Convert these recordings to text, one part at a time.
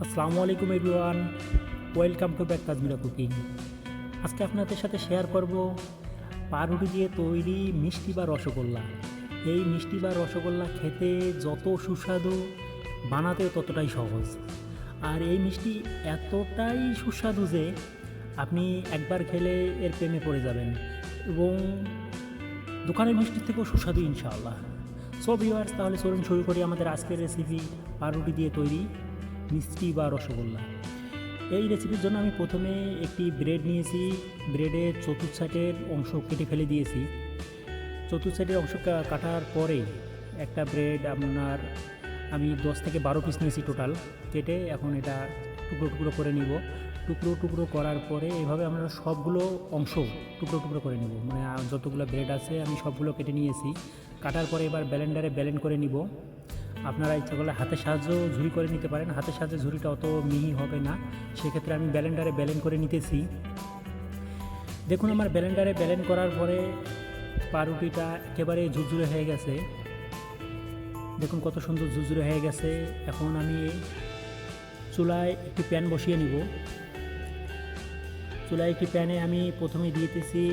আসসালামু আলাইকুম everyone, welcome to back Tajmira cooking. আজকে আপনাদের সাথে শেয়ার করব পাউরুটি দিয়ে তৈরি মিষ্টি বা রসগোল্লা। এই মিষ্টি বা রসগোল্লা খেতে যত সুস্বাদু, বানাতেও ততটাই সহজ। আর এই মিষ্টি এতটাই সুস্বাদু যে আপনি একবার খেলে এর প্রেমে পড়ে যাবেন, এবং দোকানের মিষ্টির থেকেও সুস্বাদু ইনশাআল্লাহ। সো ভিউয়ার্স, তাহলে চলুন শুরু করি আমাদের আজকের রেসিপি, পাউরুটি দিয়ে তৈরি মিষ্টি বা রসগোল্লা। এই রেসিপির জন্য আমি প্রথমে একটি ব্রেড নিয়েছি। ব্রেডের চতুর্থ সাইডের অংশ কেটে ফেলে দিয়েছি। চতুর্থ সাইডের অংশ কাটার পরে একটা ব্রেড আমি 10 থেকে 12 পিস নিয়েছি টোটাল কেটে। এখন এটা টুকরো টুকরো করে নিব। টুকরো টুকরো করার পরে এভাবে আমরা সবগুলো অংশ টুকরো টুকরো করে নিব। মানে যতগুলো ব্রেড আছে আমি সবগুলো কেটে নিয়েছি। কাটার পরে এবার ব্লেন্ডারে ব্লেন্ড করে নিব। আপনারা ইচ্ছা করলে হাতের সাহায্য ঝুরি করে নিতে পারেন। হাতের সাহায্যে ঝুরিটা অত মিহি হবে না, সেক্ষেত্রে আমি ব্লেন্ডারে ব্লেন্ড করে নিতেছি। দেখুন, আমার ব্লেন্ডারে ব্লেন্ড করার পরে পাউরুটিটা একেবারে ঝুরঝুরে হয়ে গেছে। দেখুন কত সুন্দর ঝুরঝুরে হয়ে গেছে। এখন আমি চুলায় একটি প্যান বসিয়ে নিব। চুলায় একটি প্যানে আমি প্রথমে দিতেছি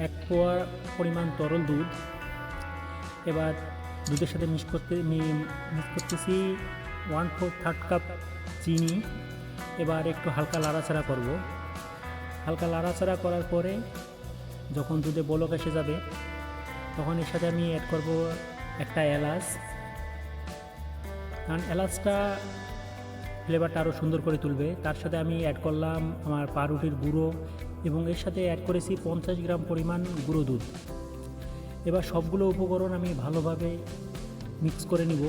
1 পোয়া পরিমাণ তরল দুধ। এবার দুধের সাথে মিক্স করতেছি 1/4 কাপ চিনি। এবার একটু হালকা লাড়াচাড়া করব। হালকা লাড়াচাড়া করার পরে যখন দুধে বলক এসে যাবে, তখন এর সাথে আমি অ্যাড করব একটা এলাচ। কারণ এলাচটা ফ্লেভারটা আরও সুন্দর করে তুলবে। তার সাথে আমি অ্যাড করলাম আমার পাউরুটির গুঁড়ো, এবং এর সাথে অ্যাড করেছি 50 গ্রাম পরিমাণ গুঁড়ো দুধ। এবার সবগুলো উপকরণ আমি ভালোভাবে মিক্স করে নিব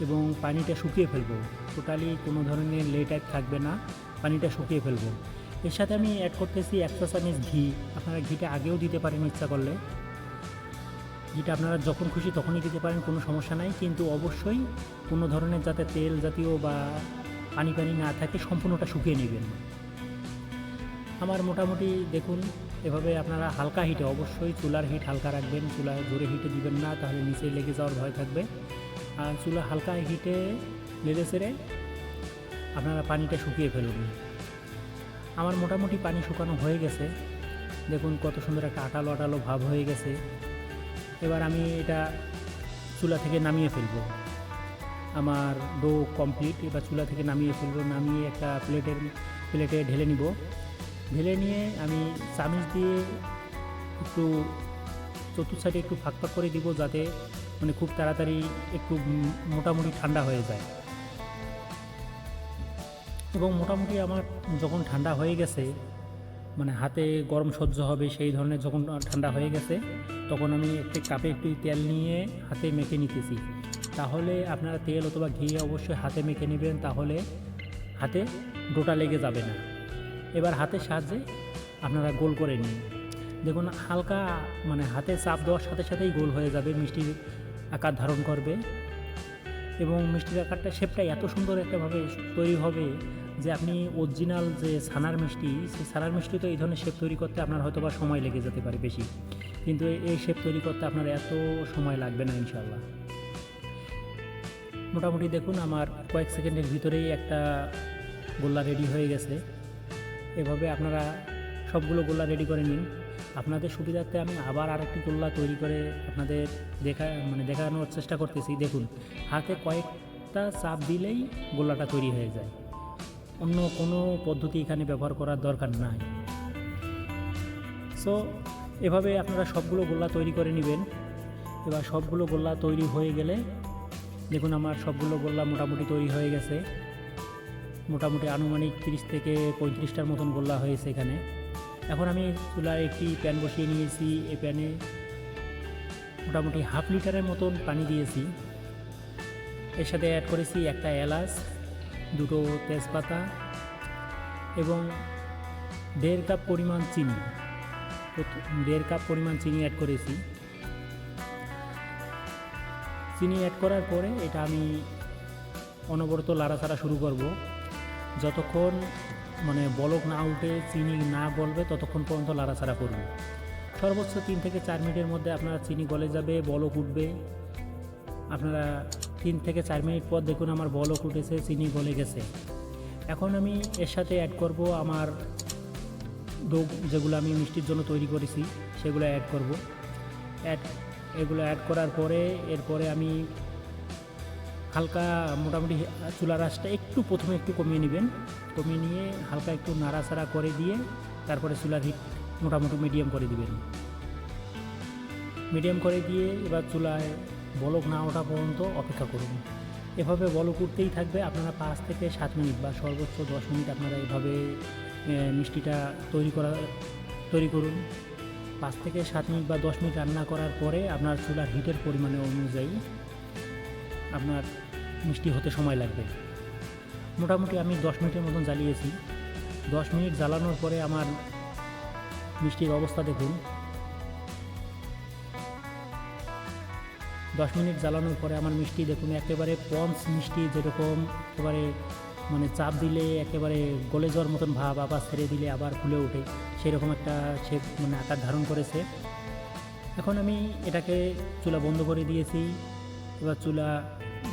এবং পানিটা শুকিয়ে ফেলবো। টোটালি কোনো ধরনের লেট থাকবে না, পানিটা শুকিয়ে ফেলবো। এর সাথে আমি অ্যাড করতেছি 1 চা চামচ ঘি। আপনারা ঘিটা আগেও দিতে পারেন ইচ্ছা করলে। ঘিটা আপনারা যখন খুশি তখনই দিতে পারেন, কোনো সমস্যা নাই। কিন্তু অবশ্যই কোনো ধরনের যাতে তেল জাতীয় বা পানি পানি না থাকে, সম্পূর্ণটা শুকিয়ে নেবেন। আমার মোটামুটি দেখুন, এভাবে আপনারা হালকা হিটে, অবশ্যই চুলার হিট হালকা রাখবেন, চুলায় জোরে হিটে দিবেন না, তাহলে নিচে লেগে যাওয়ার ভয় থাকবে। আর চুলা হালকা হিটে নেড়ে চেড়ে আপনারা পানিটা শুকিয়ে ফেলুন। আমার মোটামুটি পানি শুকানো হয়ে গেছে। দেখুন কত সুন্দর একটা আটালো আটালো ভাব হয়ে গেছে। এবার আমি এটা চুলা থেকে নামিয়ে ফেলবো। আমার ডো কমপ্লিট। এবার চুলা থেকে নামিয়ে ফেলবো। নামিয়ে একটা প্লেটে ঢেলে নিব। ঢেলে নিয়ে আমি চামচ দিয়ে একটু চতুর্থ সাইডে একটু ফাঁক ফাঁক করে দিব, যাতে মানে খুব তাড়াতাড়ি একটু মোটামুটি ঠান্ডা হয়ে যায়। এবং মোটামুটি আমার যখন ঠান্ডা হয়ে গেছে, মানে হাতে গরম সহ্য হবে সেই ধরনের যখন ঠান্ডা হয়ে গেছে, তখন আমি একটি কাপে একটু তেল নিয়ে হাতে মেখে নিতেছি। তাহলে আপনারা তেল অথবা ঘি অবশ্যই হাতে মেখে নেবেন, তাহলে হাতে ডোটা লেগে যাবে না। এবার হাতের সাহায্যে আপনারা গোল করে নিন। দেখুন হালকা মানে হাতে চাপ দেওয়ার সাথে সাথেই গোল হয়ে যাবে, মিষ্টির আকার ধারণ করবে। এবং মিষ্টির আকারটা শেপটা এত সুন্দর একটাভাবে তৈরি হবে যে আপনি অরিজিনাল যে ছানার মিষ্টি, সেই ছানার মিষ্টি তো এই ধরনের শেপ তৈরি করতে আপনার হয়তো বা সময় লেগে যেতে পারে বেশি, কিন্তু এই শেপ তৈরি করতে আপনার এত সময় লাগবে না ইনশাল্লাহ। মোটামুটি দেখুন আমার কয়েক সেকেন্ডের ভিতরেই একটা গোল্লা রেডি হয়ে গেছে। এভাবে আপনারা সবগুলো গোল্লা রেডি করে নিন। আপনাদের সুবিধার্থে আমি আবার আরেকটি গোল্লা তৈরি করে আপনাদের দেখানোর চেষ্টা করতেছি। দেখুন, হাতে কয়েকটা চাপ দিলেই গোল্লাটা তৈরি হয়ে যায়। অন্য কোনো পদ্ধতি এখানে ব্যবহার করার দরকার নাই। সো এভাবে আপনারা সবগুলো গোল্লা তৈরি করে নেবেন। এবার সবগুলো গোল্লা তৈরি হয়ে গেলে দেখুন আমার সবগুলো গোল্লা মোটামুটি তৈরি হয়ে গেছে। মোটামুটি আনুমানিক 30 থেকে 35টার মতন গোল্লা হয়েছে এখানে। এখন আমি চুলায় একটি প্যান বসিয়ে নিয়েছি। এই প্যানে মোটামুটি 1/2 লিটারের মতন পানি দিয়েছি। এর সাথে অ্যাড করেছি একটা এলাচ, 2টো তেজপাতা এবং 1.5 কাপ পরিমাণ চিনি। 1.5 কাপ পরিমাণ চিনি অ্যাড করেছি। চিনি অ্যাড করার পরে এটা আমি অনবরত লাড়াচাড়া শুরু করব। যতক্ষণ মানে বলক না উঠে, চিনি না গলবে, ততক্ষণ পর্যন্ত লাড়াচাড়া করব। সর্বোচ্চ 3 থেকে 4 মিনিটের মধ্যে আপনার চিনি গলে যাবে, বলক উঠবে। আপনারা থেকে 4 মিনিট পর দেখুন আমার বলক উঠেছে, চিনি গলে গেছে। এখন আমি এর সাথে অ্যাড করব আমার ডো যেগুলো আমি মিষ্টির জন্য তৈরি করেছি সেগুলো অ্যাড করব। এগুলো অ্যাড করার পরে এরপরে আমি হালকা মোটামুটি চুলার আঁচটা প্রথমে একটু কমিয়ে নেবেন, কমিয়ে নিয়ে হালকা একটু নাড়াচাড়া করে দিয়ে তারপরে চুলার হিট মোটামুটি মিডিয়াম করে দিবেন। মিডিয়াম করে দিয়ে এবার চুলায় বলক না ওঠা পর্যন্ত অপেক্ষা করুন। এভাবে বলক উঠতেই থাকবে। আপনারা 5 থেকে 7 মিনিট বা সর্বোচ্চ 10 মিনিট আপনারা এভাবে মিষ্টিটা তৈরি করুন। 5 থেকে 7 মিনিট বা 10 মিনিট রান্না করার পরে আপনার চুলার হিটের পরিমাণে অনুযায়ী আপনার মিষ্টি হতে সময় লাগবে। মোটামুটি আমি 10 মিনিটের মতন জ্বালিয়েছি। 10 মিনিট জ্বালানোর পরে আমার মিষ্টির অবস্থা দেখুন। 10 মিনিট জ্বালানোর পরে আমার মিষ্টি দেখুন একেবারে পঞ্চ মিষ্টি, যেরকম একেবারে মানে চাপ দিলে একেবারে গলে যাওয়ার মতন ভাব, আবার ছেড়ে দিলে আবার ফুলে ওঠে, সেরকম একটা শেপ মানে আকার ধারণ করেছে। এখন আমি এটাকে চুলা বন্ধ করে দিয়েছি। এবার চুলা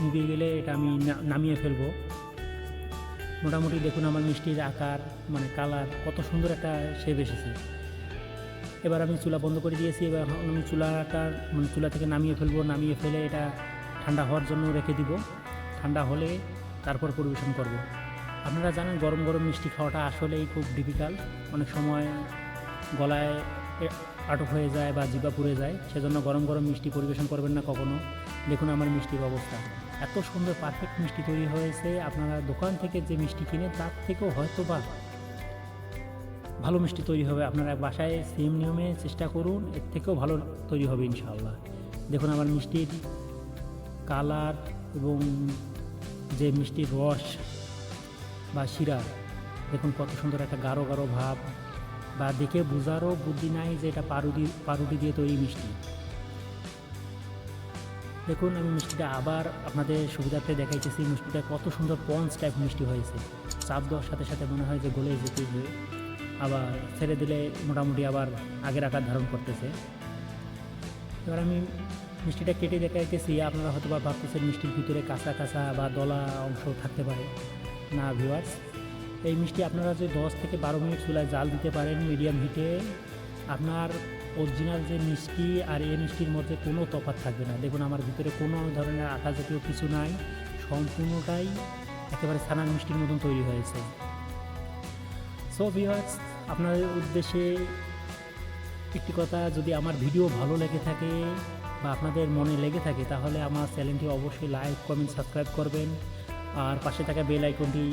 নিভিয়ে গেলে এটা আমি নামিয়ে ফেলবো। মোটামুটি দেখুন আমার মিষ্টির আকার মানে কালার কত সুন্দর একটা শেপ এসেছে। এবার আমি চুলা বন্ধ করে দিয়েছি। এবার আমি চুলা থেকে নামিয়ে ফেলবো। নামিয়ে ফেলে এটা ঠান্ডা হওয়ার জন্য রেখে দিব। ঠান্ডা হলে তারপর পরিবেশন করব। আপনারা জানেন গরম গরম মিষ্টি খাওয়াটা আসলেই খুব ডিফিকাল্ট, অনেক সময় গলায় আটক হয়ে যায় বা জিভা পুড়ে যায়, সেজন্য গরম গরম মিষ্টি পরিবেশন করবেন না কখনো। দেখুন আমার মিষ্টির অবস্থা, এত সুন্দর পারফেক্ট মিষ্টি তৈরি হয়েছে। আপনারা দোকান থেকে যে মিষ্টি কিনে তার থেকেও হয়তো বা ভালো মিষ্টি তৈরি হবে। আপনারা বাসায় সেম নিয়মে চেষ্টা করুন, এর থেকেও ভালো তৈরি হবে ইনশাআল্লাহ। দেখুন আমার মিষ্টির কালার এবং যে মিষ্টির রস বা শিরা দেখুন কত সুন্দর একটা গাঢ় গাঢ় ভাব, বা দেখে বোঝারও বুদ্ধি নাই যে এটা পাউরুটি দিয়ে তৈরি মিষ্টি। দেখুন আমি মিষ্টিটা আবার আপনাদের সুবিধার্থে দেখাইতেছি। মিষ্টিটা কত সুন্দর পঞ্চ টাইপ মিষ্টি হয়েছে। চাপ দেওয়ার সাথে সাথে মনে হয় যে গলে যেতে, আবার ছেড়ে দিলে মোটামুটি আবার আগের আকার ধারণ করতেছে। এবার আমি মিষ্টিটা কেটে দেখাইতেছি। আপনারা হয়তো বা ভাবতেছেন মিষ্টির ভিতরে কাঁচা কাঁচা বা দলা অংশ থাকতে পারে। না ভিউয়ার্স, এই মিষ্টি আপনারা যে 10 থেকে 12 মিনিট চুলায় জাল দিতে পারেন মিডিয়াম হিটে, আপনার অরিজিনাল যে মিষ্টি আর এই মিষ্টির মধ্যে কোনো তফাৎ থাকবে না। দেখুন আমার ভিতরে কোনো ধরনের আটা জাতীয় কিছু নাই, সম্পূর্ণটাই একেবারে ছানার মিষ্টির মতন তৈরি হয়েছে। সো ভিউয়ার্স, আপনাদের উদ্দেশ্যে একটি কথা, যদি আমার ভিডিও ভালো লেগে থাকে বা আপনাদের মনে লেগে থাকে তাহলে আমার চ্যানেলটি অবশ্যই লাইক কমেন্ট সাবস্ক্রাইব করবেন, আর পাশে থাকা বেল আইকনটি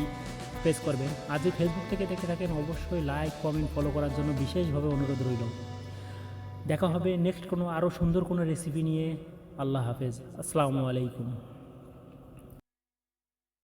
প্রেস করবেন। আর যদি ফেসবুক থেকে দেখে থাকেন অবশ্যই লাইক কমেন্ট ফলো করার জন্য বিশেষভাবে অনুরোধ রইল। দেখা হবে নেক্সট কোনো আরও সুন্দর কোনো রেসিপি নিয়ে। আল্লাহ হাফেজ, আসসালামু আলাইকুম।